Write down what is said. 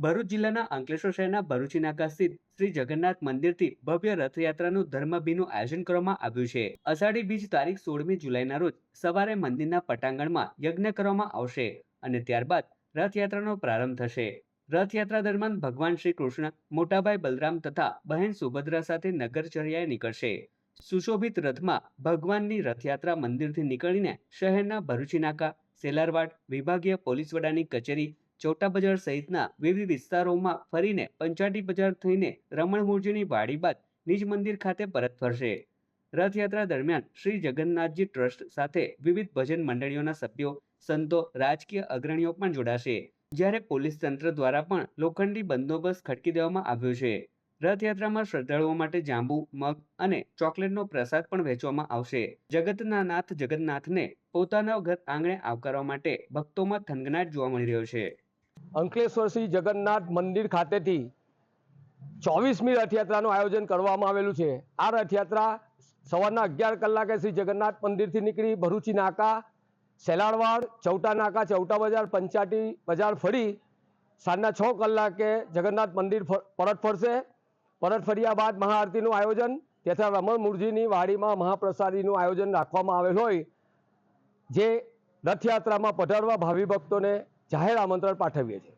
ભરૂચ જિલ્લાના અંકલેશ્વર શહેરના ભરૂચી નાકા સ્થિત શ્રી જગન્નાથ મંદિરથી ભવ્ય રથયાત્રાનું ધર્મભીનું આયોજન કરવામાં આવ્યું છે। અષાઢી બીજ તારીખ 16મી જુલાઈના રોજ સવારે મંદિરના પટાંગણમાં યજ્ઞ કરવામાં આવશે અને ત્યારબાદ રથયાત્રાનો પ્રારંભ થશે। રથયાત્રા દરમિયાન ભગવાન શ્રી કૃષ્ણ, મોટાભાઈ બલરામ તથા બહેન સુભદ્રા સાથે નગરચર્યાએ નીકળશે। સુશોભિત રથમાં ભગવાનની રથયાત્રા મંદિરથી નીકળીને શહેરના ભરૂચી નાકા, સેલારવાડ, વિભાગીય પોલીસ વડાની કચેરી, ચોટા બજાર સહિતના વિવિધ વિસ્તારોમાં ફરીને પંચાટી બજાર થઈને રમણ મૂળજીની વાડી બાદ નિજ મંદિર ખાતે પરત ફરશે। રથયાત્રા દરમિયાન શ્રી જગન્નાથજી ટ્રસ્ટ સાથે વિવિધ ભજન મંડળીઓના સભ્યો, સંતો, રાજકીય અગ્રણીઓ પણ જોડાશે, જ્યારે પોલીસ તંત્ર દ્વારા પણ લોખંડી બંદોબસ્ત ખડકી દેવામાં આવ્યો છે। રથયાત્રામાં શ્રદ્ધાળુઓ માટે જાંબુ, મગ અને ચોકલેટનો પ્રસાદ પણ વહેંચવામાં આવશે। જગતના નાથ જગન્નાથને પોતાના ઘર આંગણે આવકારવા માટે ભક્તોમાં થનગનાટ જોવા મળી રહ્યો છે। અંકલેશ્વર શ્રી જગન્નાથ મંદિર ખાતેથી 24મી રથયાત્રાનું આયોજન કરવામાં આવેલું છે। આ રથયાત્રા સવારના 11 કલાકે શ્રી જગન્નાથ મંદિરથી નીકળી ભરૂચી નાકા, સેલારવાડ, ચૌટા નાકા, ચૌટા બજાર, પંચાટી બજાર ફરી સાંજના 6 કલાકે જગન્નાથ મંદિર પરત ફરશે। પરત ફર્યા બાદ મહાઆરતીનું આયોજન તથા રમણ મૂળજીની વાડીમાં મહાપ્રસાદીનું આયોજન રાખવામાં આવેલ હોય, જે રથયાત્રામાં પધારવા ભાવિ ભક્તોને જાહેર આમંત્રણ પાઠવીએ છીએ।